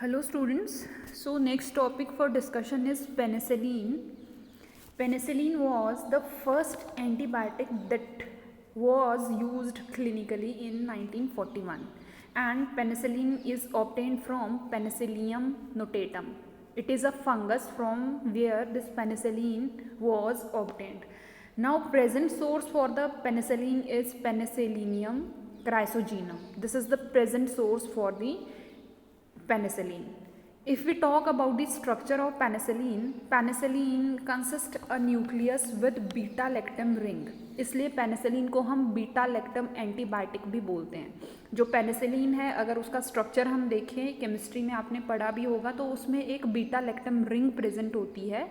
Hello students. So next topic for discussion is penicillin. Penicillin was the first antibiotic that was used clinically in 1941 and penicillin is obtained from Penicillium notatum. It is a fungus from where this penicillin was obtained. Now present source for the penicillin is Penicillium chrysogenum. This is the present source for the penicillin. If we talk about the structure of penicillin, penicillin consists a nucleus with beta lactam ring. इसलिए penicillin को हम beta lactam antibiotic भी बोलते हैं. जो penicillin है अगर उसका स्ट्रक्चर हम देखें, केमिस्ट्री में आपने पढ़ा भी होगा, तो उसमें एक बीटा लैक्टम रिंग प्रेजेंट होती है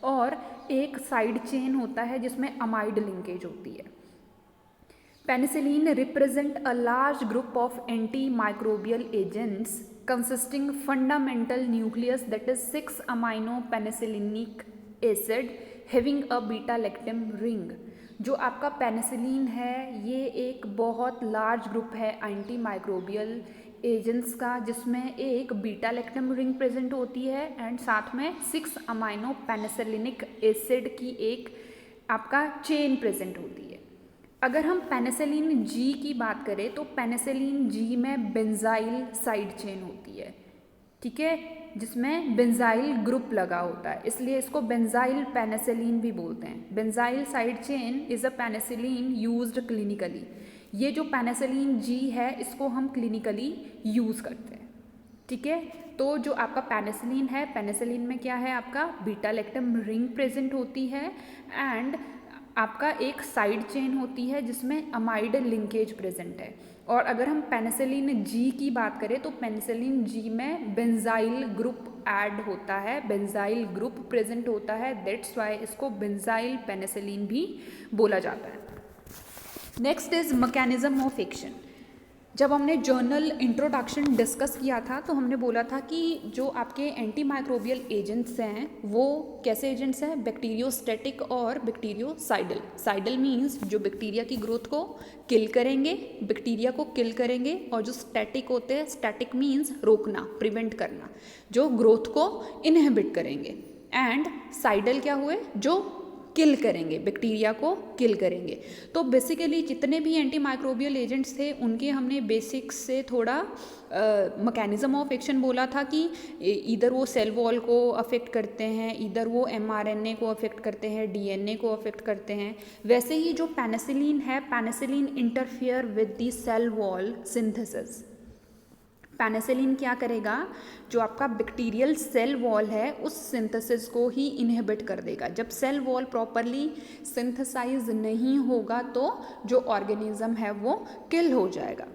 और एक साइड चेन होता है जिसमें अमाइड लिंकेज होती है. Penicillin represent a large group of antimicrobial agents consisting fundamental nucleus that is 6 amino penicillinic acid having a beta lactam ring. जो आपका पेनिसिलिन है ये एक बहुत लार्ज ग्रुप है एंटीमाइक्रोबियल एजेंट्स का जिसमें एक बीटा लैक्टम रिंग प्रेजेंट होती है एंड साथ में 6 अमाइनो पेनिसिलिनिक एसिड की एक आपका चेन प्रेजेंट होती है. अगर हम पेनिसिलिन जी की बात करें तो पेनिसिलिन जी में बेंजाइल साइड चेन होती है, ठीक है, जिसमें बेंजाइल ग्रुप लगा होता है, इसलिए इसको बेंजाइल पेनिसिलिन भी बोलते हैं. Benzyl side chain is a penicillin used clinically. ये जो पेनिसिलिन जी है इसको हम क्लिनिकली यूज़ करते हैं, ठीक है. तो जो आपका पेनिसिलिन है, पेनिसिलिन में क्या है, आपका बीटा लैक्टम रिंग प्रेजेंट होती है एंड आपका एक साइड चेन होती है जिसमें अमाइड लिंकेज प्रेजेंट है. और अगर हम पेनिसिलिन जी की बात करें तो पेनिसिलिन जी में बेंजाइल ग्रुप ऐड होता है, बेंजाइल ग्रुप प्रेजेंट होता है, दैट्स वाई इसको बेंजाइल पेनिसिलिन भी बोला जाता है. Next is mechanism of action. जब हमने जर्नल इंट्रोडक्शन डिस्कस किया था तो हमने बोला था कि जो आपके एंटीमाइक्रोबियल एजेंट्स हैं वो कैसे एजेंट्स हैं, बैक्टीरियोस्टैटिक और बैक्टीरियोसाइडल. साइडल मीन्स जो बैक्टीरिया की ग्रोथ को किल करेंगे, बैक्टीरिया को किल करेंगे, और जो स्टैटिक होते हैं, स्टैटिक मीन्स रोकना, प्रिवेंट करना, जो ग्रोथ को इनहिबिट करेंगे. एंड साइडल क्या हुए, जो किल करेंगे, बैक्टीरिया को किल करेंगे. तो बेसिकली जितने भी एंटीमाइक्रोबियल एजेंट्स थे उनके हमने बेसिक्स से थोड़ा मैकेनिज्म ऑफ एक्शन बोला था कि इधर वो सेल वॉल को अफेक्ट करते हैं, इधर वो एमआरएनए को अफेक्ट करते हैं, डीएनए को अफेक्ट करते हैं. वैसे ही जो पेनिसिलिन है, penicillin interfere with the cell wall synthesis. Penicillin क्या करेगा, जो आपका बैक्टीरियल सेल वॉल है उस सिंथेसिस को ही इनहिबिट कर देगा. जब सेल वॉल प्रॉपरली सिंथेसाइज नहीं होगा तो जो ऑर्गेनिज्म है वो किल हो जाएगा.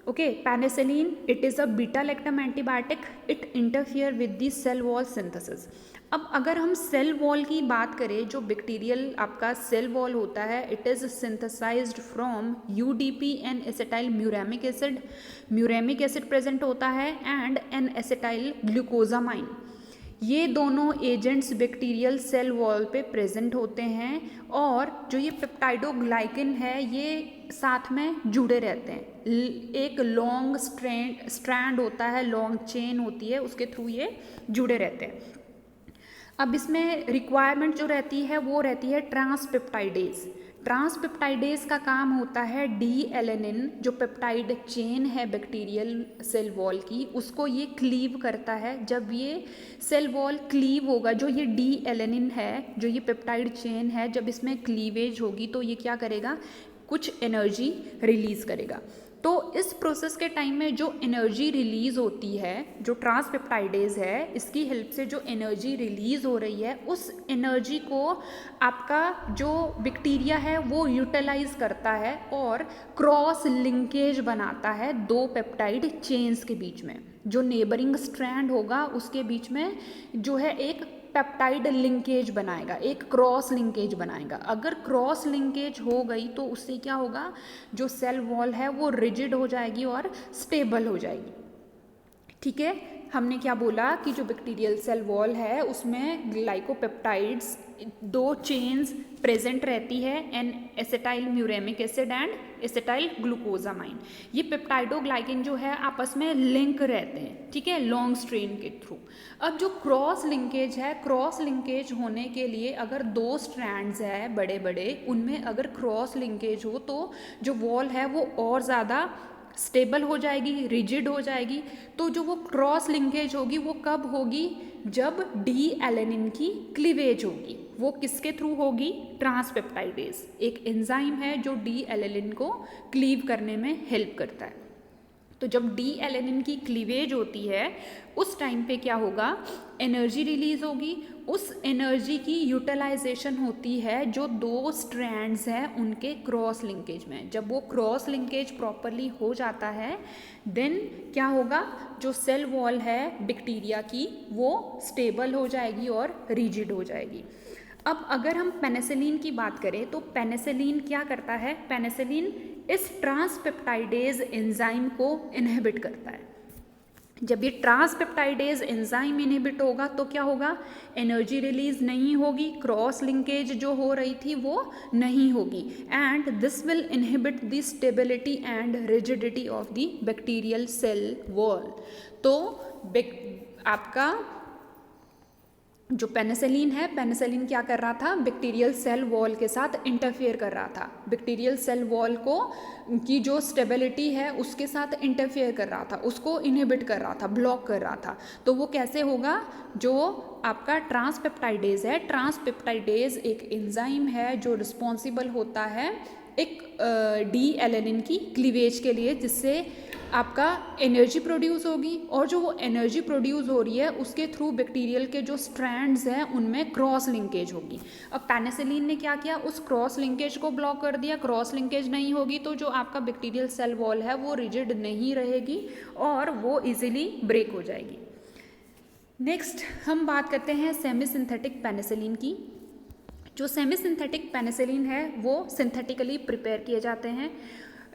Okay, penicillin it is a beta lactam antibiotic, it interfere with the cell wall synthesis. अब अगर हम सेल वॉल की बात करें, जो बैक्टीरियल आपका सेल वॉल होता है it is synthesised from UDP N acetyl muramic acid. Muramic acid present होता है एंड एन एसिटाइल ग्लूकोजामाइन. ये दोनों एजेंट्स बैक्टीरियल सेल वॉल पे प्रेजेंट होते हैं और जो ये पेप्टाइडोग्लाइकिन है ये साथ में जुड़े रहते हैं. एक लॉन्ग स्ट्रैंड होता है, लॉन्ग चेन होती है, उसके थ्रू ये जुड़े रहते हैं. अब इसमें रिक्वायरमेंट जो रहती है वो रहती है ट्रांसपेप्टाइडेज. ट्रांसपेप्टाइडेज का काम होता है डी एलेनिन, जो पेप्टाइड चेन है बैक्टीरियल सेल वॉल की, उसको ये क्लीव करता है. जब ये सेल वॉल क्लीव होगा, जो ये डी एलेनिन है, जो ये पेप्टाइड चेन है, जब इसमें क्लीवेज होगी तो ये क्या करेगा, कुछ एनर्जी रिलीज करेगा. तो इस प्रोसेस के टाइम में जो एनर्जी रिलीज़ होती है, जो ट्रांसपेप्टाइडेज है, इसकी हेल्प से जो एनर्जी रिलीज़ हो रही है उस एनर्जी को आपका जो बैक्टीरिया है वो यूटिलाइज करता है और क्रॉस लिंकेज बनाता है दो पेप्टाइड चेन्स के बीच में. जो नेबरिंग स्ट्रैंड होगा उसके बीच में जो है एक पेप्टाइड लिंकेज बनाएगा, एक क्रॉस लिंकेज बनाएगा. अगर क्रॉस लिंकेज हो गई तो उससे क्या होगा, जो सेल वॉल है वो रिजिड हो जाएगी और स्टेबल हो जाएगी, ठीक है. हमने क्या बोला कि जो बैक्टीरियल सेल वॉल है उसमें ग्लाइकोपेप्टाइड्स 2 चेन्स प्रेजेंट रहती है, N acetyl muramic acid and acetyl glucosamine. ये पेप्टाइडोग्लाइकन जो है आपस में लिंक रहते हैं, ठीक है, लॉन्ग स्ट्रेन के थ्रू। अब जो क्रॉस लिंकेज है, क्रॉस लिंकेज होने के लिए अगर 2 स्ट्रैंड्स है बड़े बड़े, उनमें अगर क्रॉस लिंकेज हो तो जो वॉल है वो और ज़्यादा स्टेबल हो जाएगी, रिजिड हो जाएगी। तो जो वो क्रॉस लिंकेज होगी वो कब होगी? जब डी एलेनिन की क्लीवेज होगी। वो किसके थ्रू होगी? ट्रांसपेप्टाइडेज, एक एंजाइम है जो डी एलेनिन को क्लीव करने में हेल्प करता है। तो जब डी एलेनिन की क्लीवेज होती है उस टाइम पे क्या होगा? एनर्जी रिलीज होगी। उस एनर्जी की यूटिलाइजेशन होती है जो 2 स्ट्रैंड्स हैं उनके क्रॉस लिंकेज में। जब वो क्रॉस लिंकेज प्रॉपरली हो जाता है देन क्या होगा? जो सेल वॉल है बैक्टीरिया की वो स्टेबल हो जाएगी और रिजिड हो जाएगी। अब अगर हम पेनिसिलिन की बात करें तो पेनिसिलिन क्या करता है? पेनिसिलिन इस ट्रांसपेप्टाइडेज एंजाइम को इनहिबिट करता है। जब ये ट्रांसपेप्टाइडेज एंजाइम इनहिबिट होगा तो क्या होगा? एनर्जी रिलीज नहीं होगी, क्रॉस लिंकेज जो हो रही थी वो नहीं होगी, and this will inhibit the stability and rigidity of the bacterial cell wall. तो आपका जो पेनिसिलिन है, पेनिसिलिन क्या कर रहा था? बैक्टीरियल सेल वॉल के साथ इंटरफेयर कर रहा था, बैक्टीरियल सेल वॉल को की जो स्टेबिलिटी है उसके साथ इंटरफेयर कर रहा था, उसको इनहिबिट कर रहा था, ब्लॉक कर रहा था। तो वो कैसे होगा? जो आपका ट्रांसपेप्टाइडेज है, ट्रांसपेप्टाइडेज एक एंजाइम है जो रिस्पॉन्सिबल होता है एक डी एलेनिन की क्लीवेज के लिए, जिससे आपका एनर्जी प्रोड्यूस होगी, और जो वो एनर्जी प्रोड्यूस हो रही है उसके थ्रू बैक्टीरियल के जो स्ट्रैंड्स हैं उनमें क्रॉस लिंकेज होगी। अब पेनिसिलिन ने क्या किया? उस क्रॉस लिंकेज को ब्लॉक कर दिया। क्रॉस लिंकेज नहीं होगी तो जो आपका बैक्टीरियल सेल वॉल है वो रिजिड नहीं रहेगी और वो इजीली ब्रेक हो जाएगी। नेक्स्ट हम बात करते हैं सेमी सिंथेटिक पेनिसिलिन की। जो सेमी सिंथेटिक पेनिसिलिन है वो सिंथेटिकली प्रिपेयर किए जाते हैं।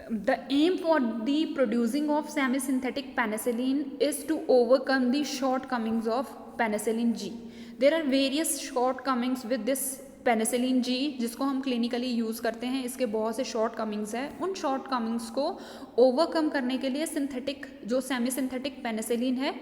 The aim for the producing of semi-synthetic penicillin is to overcome the shortcomings of penicillin G. There are various shortcomings with this penicillin G जिसको हम clinically use करते हैं। इसके बहुत से शॉर्टकमिंग्स हैं। उन शॉर्टकमिंग्स को ओवरकम करने के लिए सिंथेटिक जो सेमी सिंथेटिक पेनिसिलिन है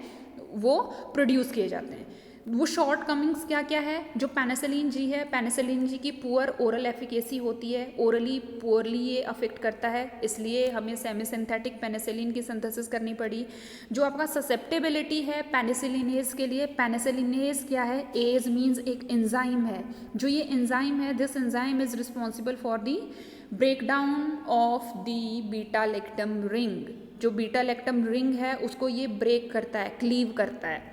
वो प्रोड्यूस किए जाते हैं। वो शॉर्ट कमिंग्स क्या क्या है? जो पेनिसिलिन जी है, पेनिसिलिन जी की पुअर ओरल एफिकेसी होती है, ओरली पुअरली ये अफेक्ट करता है, इसलिए हमें सेमी सिंथेटिक पेनिसिलिन की सिंथेसिस करनी पड़ी। जो आपका ससेप्टेबिलिटी है पेनिसिलिनेज के लिए, पेनिसिलिनेज क्या है? एज मीन्स एक एंजाइम है। जो ये एंजाइम है, this enzyme is responsible for the breakdown of the beta lactam ring. जो बीटा लैक्टम रिंग है उसको ये ब्रेक करता है, क्लीव करता है।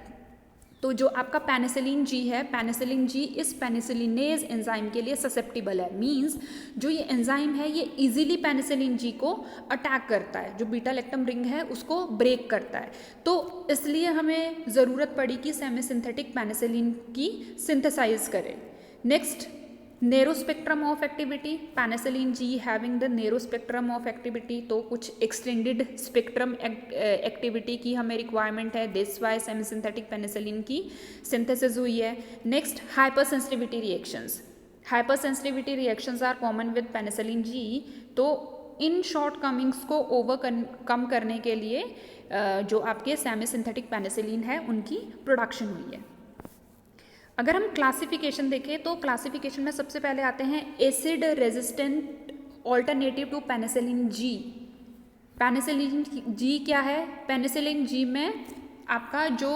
तो जो आपका पेनिसिलिन जी है, पेनिसिलिन जी इस पेनिसिलिनेज एंजाइम के लिए ससेप्टिबल है। मींस जो ये एंजाइम है ये इजीली पेनिसिलिन जी को अटैक करता है, जो बीटा लैक्टम रिंग है उसको ब्रेक करता है। तो इसलिए हमें ज़रूरत पड़ी कि सेमी सिंथेटिक पेनिसिलिन की सिंथेसाइज करें। Next, narrow spectrum of activity, penicillin G having the narrow spectrum of activity. तो कुछ एक्सटेंडेड स्पेक्ट्रम एक्टिविटी की हमें रिक्वायरमेंट है, this why semi synthetic penicillin की सिंथेसिस हुई है। Next, hypersensitivity reactions. Hypersensitivity reactions are common with penicillin G. तो इन शॉर्ट कमिंग्स को ओवरकम करने के लिए जो आपके सेमी सिंथेटिक पेनिसिलिन है उनकी प्रोडक्शन हुई है। अगर हम क्लासिफिकेशन देखें तो क्लासिफिकेशन में सबसे पहले आते हैं acid resistant alternative to penicillin G. Penicillin G क्या है? पेनिसिलिन जी में आपका जो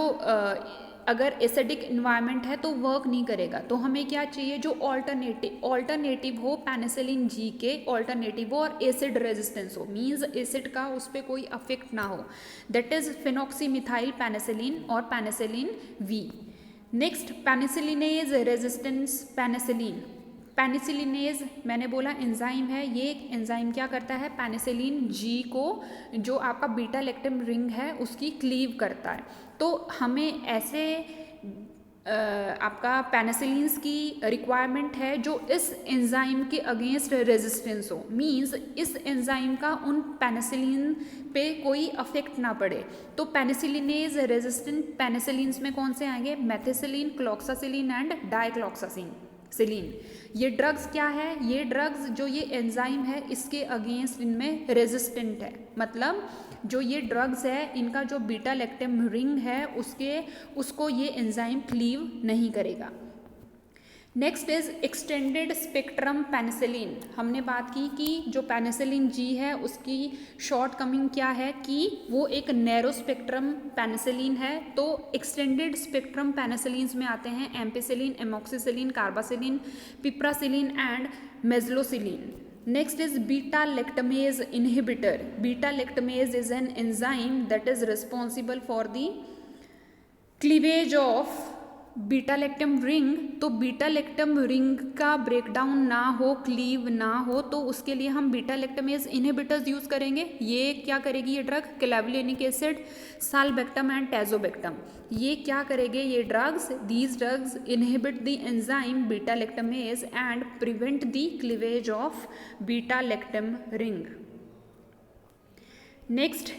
अगर एसिडिक इन्वायरमेंट है तो वर्क नहीं करेगा, तो हमें क्या चाहिए? जो ऑल्टरनेटिव हो पेनिसिलिन जी के, ऑल्टरनेटिव हो और एसिड रेजिस्टेंस हो, मींस एसिड का उस पर कोई अफेक्ट ना हो, दैट इज फिनॉक्सीमिथाइल पेनिसिलिन और penicillin V. Next, penicillinase resistance penicillin. Penicillinase मैंने बोला एंजाइम है, ये एक एंजाइम क्या करता है? पेनिसिलिन जी को जो आपका बीटा लैक्टम रिंग है उसकी क्लीव करता है। तो हमें ऐसे आपका पेनिसिलिन्स की रिक्वायरमेंट है जो इस एंजाइम के अगेंस्ट रेजिस्टेंस हो, मींस इस एंजाइम का उन पेनिसिलिन पे कोई अफेक्ट ना पड़े। तो पेनिसिलिनेज रेजिस्टेंट पेनिसिलिन्स में कौन से आएंगे? Methicillin, cloxacillin and डाइक्लोक्सासिलिन। ये ड्रग्स क्या है? ये ड्रग्स जो ये एंजाइम है इसके अगेंस्ट इनमें रेजिस्टेंट है, मतलब जो ये ड्रग्स है इनका जो बीटा लैक्टम रिंग है उसको ये एंजाइम क्लीव नहीं करेगा। Next is extended spectrum penicillin. हमने बात की कि जो पेनिसिलिन जी है उसकी शॉर्ट कमिंग क्या है कि वो एक नैरो स्पेक्ट्रम पेनिसिलिन है। तो एक्सटेंडेड स्पेक्ट्रम पेनिसिलिन्स में आते हैं ampicillin, amoxicillin, carbenicillin, piperacillin and mezlocillin. Next is beta lactamase inhibitor. Beta lactamase is an enzyme that is responsible for the cleavage of beta lactam ring. तो beta lactam ring का breakdown ना हो, cleave ना हो, तो उसके लिए हम बीटा लैक्टमेज इनहिबिटर्स यूज करेंगे। ये क्या करेगी ये drug? Clavulanic acid, sulbactam and tazobactam. ये क्या करेंगे ये drugs? These drugs inhibit the enzyme beta lactamase and prevent the cleavage of beta lactam ring. Next,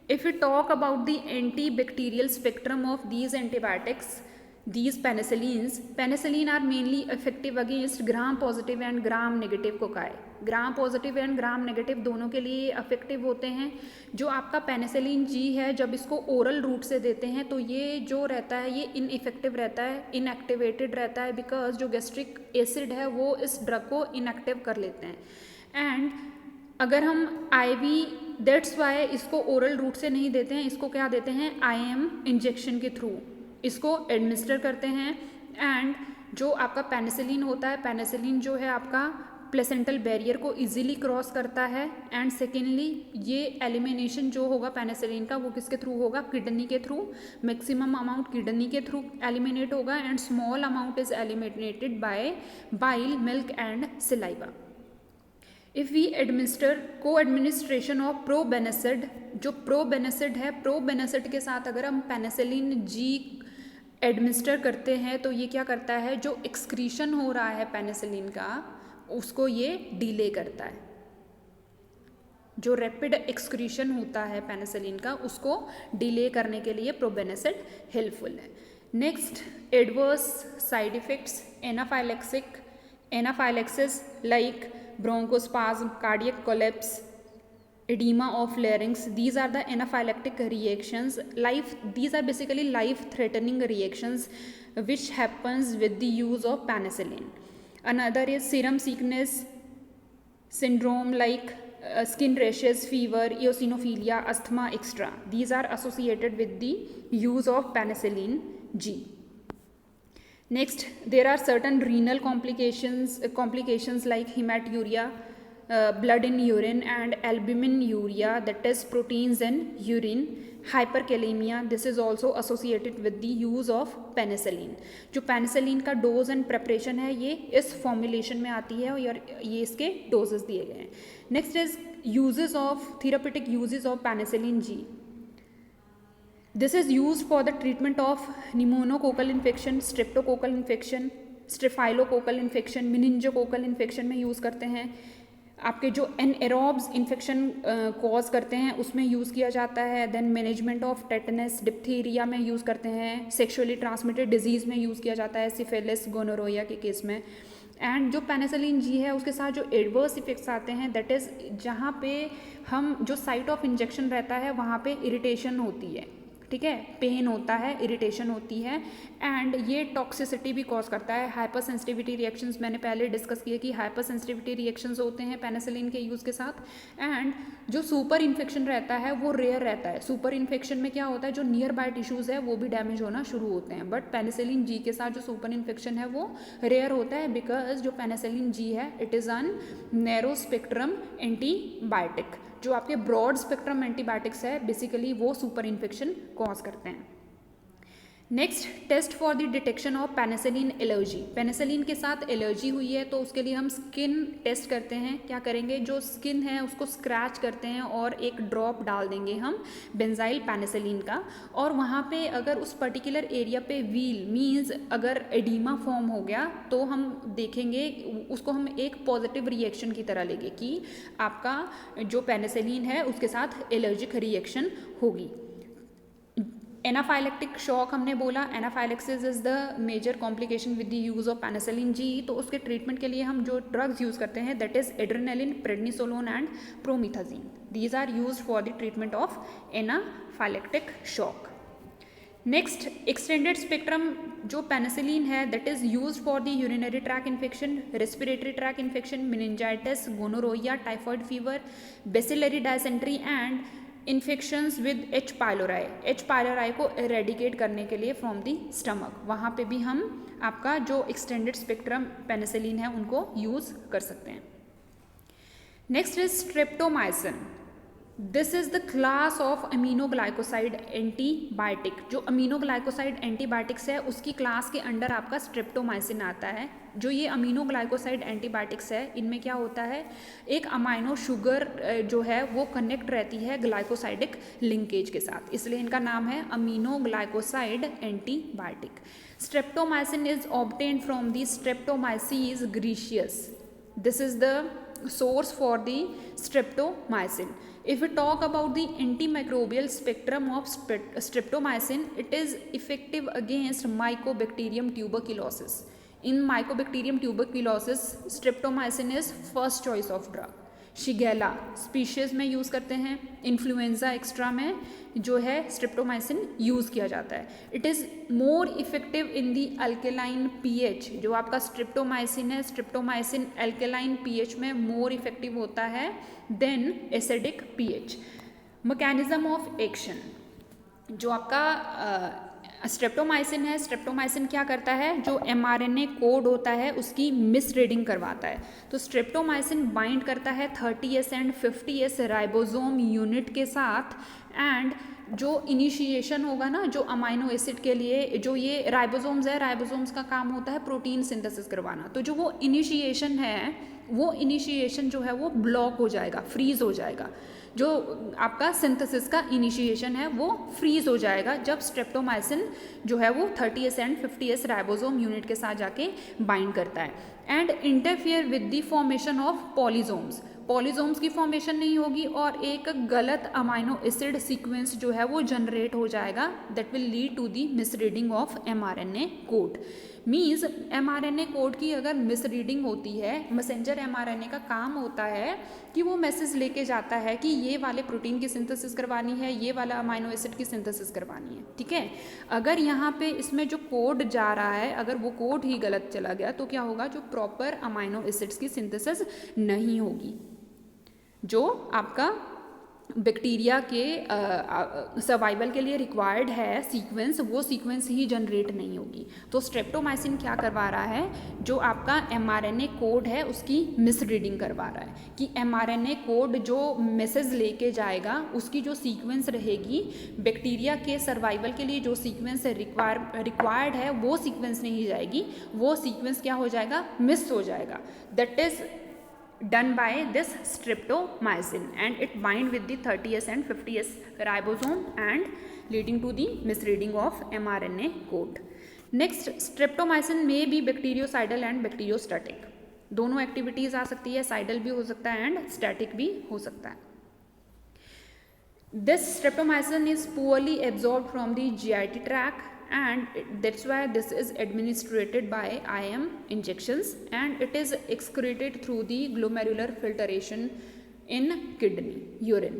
if we talk about the antibacterial spectrum of these antibiotics, these penicillin are mainly effective against gram positive and gram negative cocci। Gram positive and gram negative दोनों के लिए affective होते हैं। जो आपका penicillin G है जब इसको ओरल रूट से देते हैं तो ये जो रहता है ये इनइफेक्टिव रहता है, इनएक्टिवेटेड रहता है, बिकॉज जो गैस्ट्रिक एसिड है वो इस ड्रग को इनएक्टिव कर लेते हैं। एंड अगर हम आईवी, दैट्स वाई इसको ओरल रूट से नहीं देते हैं, इसको क्या देते हैं? IM इंजेक्शन के थ्रू इसको एडमिनिस्टर करते हैं। एंड जो आपका पेनिसिलिन होता है, पेनिसिलिन जो है आपका प्लेसेंटल बैरियर को इजीली क्रॉस करता है। एंड सेकेंडली ये एलिमिनेशन जो होगा पेनिसिलिन का वो किसके थ्रू होगा? किडनी के थ्रू। मैक्सिमम अमाउंट किडनी के थ्रू एलिमिनेट होगा and small amount is eliminated by bile, milk and saliva. If we administer co-administration of probenecid, जो प्रोबेनेसिड है, प्रोबेनेसिड के साथ अगर हम पेनिसिलिन जी एडमिनिस्टर करते हैं तो ये क्या करता है? जो एक्सक्रीशन हो रहा है पेनिसिलिन का उसको ये डिले करता है। जो रैपिड एक्सक्रीशन होता है पेनिसिलिन का उसको डिले करने के लिए प्रोबेनेसिड हेल्पफुल है। Next, adverse side effects anaphylaxis like bronchospasm, cardiac collapse, edema of larynx. These are the anaphylactic reactions. These are basically life-threatening reactions which happens with the use of penicillin. Another is serum sickness syndrome like skin rashes, fever, eosinophilia, asthma, etc. These are associated with the use of penicillin G. Next, there are certain renal complications like hematuria, blood in urine and albuminuria, that is proteins in urine, hyperkalemia. This is also associated with the use of penicillin. जो penicillin का dose and preparation है ये इस formulation में आती है और ये इसके डोजेस दिए गए हैं। Next is uses of therapeutic uses of penicillin ji. This is used for the treatment of pneumococcal infection, streptococcal infection, staphylococcal infection, meningococcal infection में यूज़ करते हैं। आपके जो एनएरोब्स इन्फेक्शन कॉज करते हैं उसमें यूज़ किया जाता है। Then management of tetanus, diphtheria में यूज़ करते हैं। सेक्सुअली ट्रांसमिटेड डिजीज़ में यूज़ किया जाता है, सिफिलिस, गोनोरोया के केस में। एंड जो पेनिसिलिन जी है उसके साथ जो एडवर्स इफेक्ट्स आते हैं दैट इज़ जहाँ पे हम जो साइट ऑफ इंजेक्शन रहता है वहाँ पे इरिटेशन होती है, ठीक है, पेन होता है, इरिटेशन होती है एंड ये टॉक्सिसिटी भी कॉज करता है। हाइपर सेंसिटिविटी रिएक्शंस मैंने पहले डिस्कस किया कि हाइपर सेंसिटिविटी रिएक्शंस होते हैं पेनिसिलिन के यूज़ के साथ। एंड जो सुपर इन्फेक्शन रहता है वो रेयर रहता है। सुपर इन्फेक्शन में क्या होता है, जो नियर बाय टिश्यूज़ है वो भी डैमेज होना शुरू होते हैं, बट पेनिसिलिन जी के साथ जो सुपर इन्फेक्शन है वो रेयर होता है बिकॉज जो पेनिसिलिन जी है it is an narrow spectrum antibiotic. जो आपके ब्रॉड स्पेक्ट्रम एंटीबायोटिक्स है बेसिकली वो सुपर इन्फेक्शन कॉज करते हैं। Next, test for the detection of penicillin allergy. Penicillin के साथ एलर्जी हुई है तो उसके लिए हम स्किन टेस्ट करते हैं। क्या करेंगे, जो स्किन है उसको स्क्रैच करते हैं और एक ड्रॉप डाल देंगे हम बेंजाइल पेनिसिलिन का, और वहाँ पे अगर उस पर्टिकुलर एरिया पे व्हील मीन्स अगर एडीमा फॉर्म हो गया तो हम देखेंगे, उसको हम एक पॉजिटिव रिएक्शन की तरह लेंगे कि आपका जो पेनिसिलिन है उसके साथ एलर्जिक रिएक्शन होगी। एनाफाइलेक्टिक शॉक हमने बोला, anaphylaxis is the major complication with the use of penicillin G. तो उसके ट्रीटमेंट के लिए हम जो ड्रग्स यूज़ करते हैं that is adrenaline, prednisolone and promethazine. These are use for the treatment of anaphylactic shock. Next, extended spectrum जो penicillin है that is use for the urinary tract infection, respiratory tract infection, meningitis, gonorrhoea, typhoid fever, bacillary dysentery and infections with H pylori. H pylori को eradicate करने के लिए from the stomach, वहाँ पे भी हम आपका जो एक्सटेंडेड स्पेक्ट्रम पेनिसिलिन है उनको यूज़ कर सकते हैं। Next is streptomycin. This is the class of aminoglycoside antibiotic. जो अमीनोग्लाइकोसाइड एंटीबायोटिक्स है उसकी क्लास के अंडर आपका स्ट्रेप्टोमाइसिन आता है। जो ये अमीनोग्लाइकोसाइड एंटीबायोटिक्स है इनमें क्या होता है, एक अमाइनो शुगर जो है वो कनेक्ट रहती है ग्लाइकोसाइडिक लिंकेज के साथ, इसलिए इनका नाम है aminoglycoside antibiotic. Streptomycin is obtained from the streptomyces griseus. This is the source for the streptomycin. If we talk about the antimicrobial spectrum of streptomycin, it is effective against Mycobacterium tuberculosis. In Mycobacterium tuberculosis, streptomycin is first choice of drug. Shigella species में use करते हैं, influenza extra में जो है streptomycin use किया जाता है। It is more effective in the alkaline pH. जो आपका स्ट्रेप्टोमाइसिन है, स्ट्रेप्टोमाइसिन अल्केलाइन पीएच में मोर इफेक्टिव होता है than acidic pH. Mechanism of action, जो आपका स्ट्रेप्टोमाइसिन है, स्ट्रेप्टोमाइसिन क्या करता है, जो mRNA कोड होता है उसकी मिस रीडिंग करवाता है। तो स्ट्रेप्टोमाइसिन बाइंड करता है 30S and 50S ribosome unit के साथ, एंड जो इनिशिएशन होगा ना जो अमाइनो एसिड के लिए, जो ये राइबोसोम्स है, राइबोसोम्स का काम होता है प्रोटीन सिंथेसिस करवाना, तो जो वो इनिशिएशन है वो इनिशिएशन जो है वो ब्लॉक हो जाएगा, फ्रीज हो जाएगा। जो आपका सिंथेसिस का इनिशिएशन है वो फ्रीज हो जाएगा जब स्ट्रेप्टोमाइसिन जो है वो 30S and 50S ribosome unit के साथ जाके बाइंड करता है, and interfere with the formation of polysomes. Polysomes की फॉर्मेशन नहीं होगी और एक गलत अमाइनो एसिड सीक्वेंस जो है वो जनरेट हो जाएगा, that will lead to the misreading of mRNA code. Means mRNA code की अगर मिसरीडिंग होती है, मैसेंजर mRNA का काम होता है कि वो मैसेज लेके जाता है कि ये वाले प्रोटीन की सिंथेसिस करवानी है, ये वाला अमाइनो एसिड की सिंथेसिस करवानी है, ठीक है। अगर यहाँ पे इसमें जो कोड जा रहा है अगर वो कोड ही गलत चला गया तो क्या होगा, जो प्रॉपर अमाइनो एसिड्स की सिंथेसिस नहीं होगी, जो आपका बैक्टीरिया के सर्वाइवल के लिए रिक्वायर्ड है सीक्वेंस, वो सीक्वेंस ही जनरेट नहीं होगी। तो स्ट्रेप्टोमाइसिन क्या करवा रहा है, जो आपका mRNA कोड है उसकी मिसरीडिंग करवा रहा है कि mRNA कोड जो मैसेज लेके जाएगा उसकी जो सीक्वेंस रहेगी, बैक्टीरिया के सर्वाइवल के लिए जो सीक्वेंस रिक्वायर्ड है वो सीक्वेंस नहीं जाएगी, वो सीक्वेंस क्या हो जाएगा, मिस हो जाएगा। That is done by this streptomycin and it bind with the 30S and 50S ribosome and leading to the misreading of mRNA code. Next, streptomycin may be bactericidal and bacteriostatic. दोनों activities आ सकती है, साइडल भी हो सकता है and static भी हो सकता है। This streptomycin is poorly absorbed from the GIT tract and that's why this is administered by IM injections and it is excreted through the glomerular filtration in kidney, urine.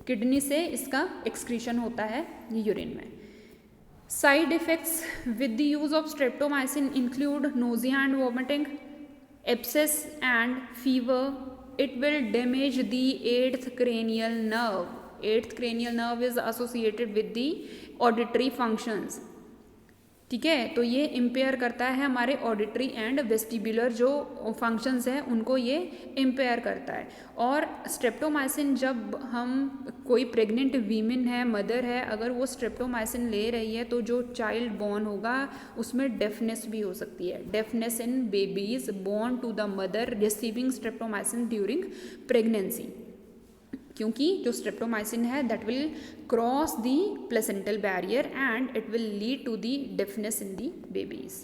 Kidney से इसका excretion होता है urine में। Side effects with the use of streptomycin include nausea and vomiting, abscess and fever. It will damage the 8th cranial nerve. 8th cranial nerve is associated with the auditory functions, ठीक है। तो ये empire करता है हमारे auditory and vestibular जो functions हैं उनको ये इम्पेयर करता है। और स्ट्रेप्टोमाइसिन जब हम कोई प्रेग्नेंट वीमेन है, मदर है, अगर वो स्ट्रेप्टोमाइसिन ले रही है तो जो चाइल्ड बॉर्न होगा उसमें डेफनेस भी हो सकती है। Deafness in babies born to the mother receiving streptomycin during pregnancy, क्योंकि जो स्ट्रेप्टोमाइसिन है that will cross the placental barrier and it will lead to the deafness in the babies.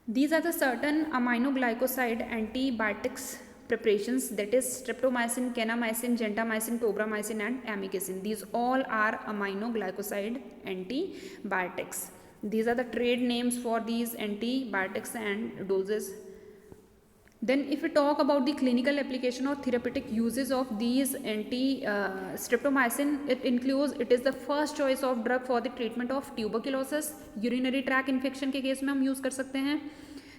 These are the certain aminoglycoside antibiotics preparations, that is streptomycin, kanamycin, gentamicin, tobramycin and amikacin. These all are aminoglycoside antibiotics. These are the trade names for these antibiotics and doses. Then if we talk about the clinical application or therapeutic uses of these streptomycin, it is the first choice of drug for the treatment of tuberculosis, urinary tract infection के case में हम use कर सकते हैं।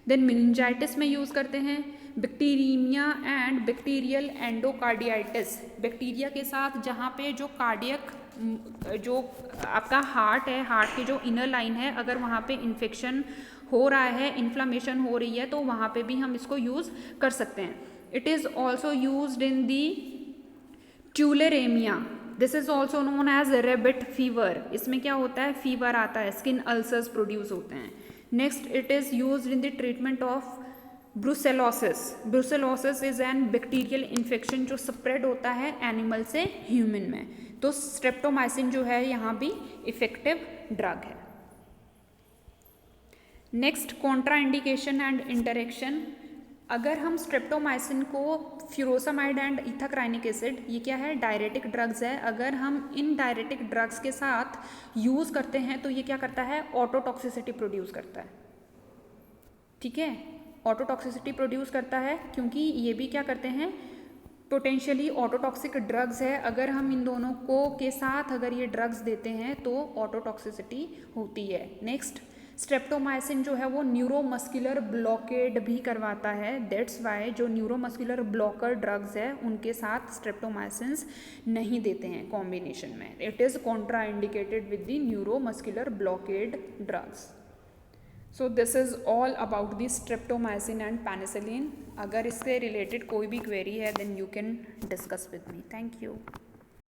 Then meningitis में use करते हैं, bacteraemia and bacterial एंडोकार्डियाइटिस, bacteria के साथ जहाँ पे जो कार्डियक जो आपका हार्ट है, हार्ट की जो इनर लाइन है, अगर वहाँ पे इन्फेक्शन हो रहा है, इन्फ्लामेशन हो रही है, तो वहाँ पे भी हम इसको यूज़ कर सकते हैं। It is also used in the tularaemia, this is also known as rabbit fever. इसमें क्या होता है, फीवर आता है, स्किन अल्सर्स प्रोड्यूस होते हैं। Next it is used in the treatment of brucellosis. Brucellosis is an bacterial infection जो spread होता है एनिमल से ह्यूमन में। तो स्ट्रेप्टोमाइसिन जो है यहाँ भी इफेक्टिव ड्रग है। Next Contra indication and interaction. अगर हम स्ट्रेप्टोमाइसिन को फ्यूरोसामाइड एंड इथाक्राइनिक एसिड, ये क्या है, डायरेटिक ड्रग्स है, अगर हम इन डायरेटिक ड्रग्स के साथ यूज़ करते हैं तो ये क्या करता है, ऑटोटॉक्सिसिटी प्रोड्यूस करता है। ठीक है, ऑटोटॉक्सिसिटी प्रोड्यूस करता है क्योंकि ये भी क्या करते हैं, पोटेंशियली ऑटोटॉक्सिक ड्रग्स है। अगर हम इन दोनों को के साथ अगर ये ड्रग्स देते हैं तो ऑटोटॉक्सिसिटी होती है। नेक्स्ट स्ट्रेप्टोमाइसिन जो है वो न्यूरोमस्कुलर ब्लॉकेड भी करवाता है, दैट्स वाई जो न्यूरोमस्कुलर ब्लॉकर ड्रग्स है उनके साथ स्ट्रेप्टोमाइसिन्स नहीं देते हैं कॉम्बिनेशन में। It is contraindicated with the neuromuscular blockade drugs. So this is all about the streptomycin and penicillin. अगर इससे रिलेटेड कोई भी क्वेरी है then you can discuss with me. Thank you.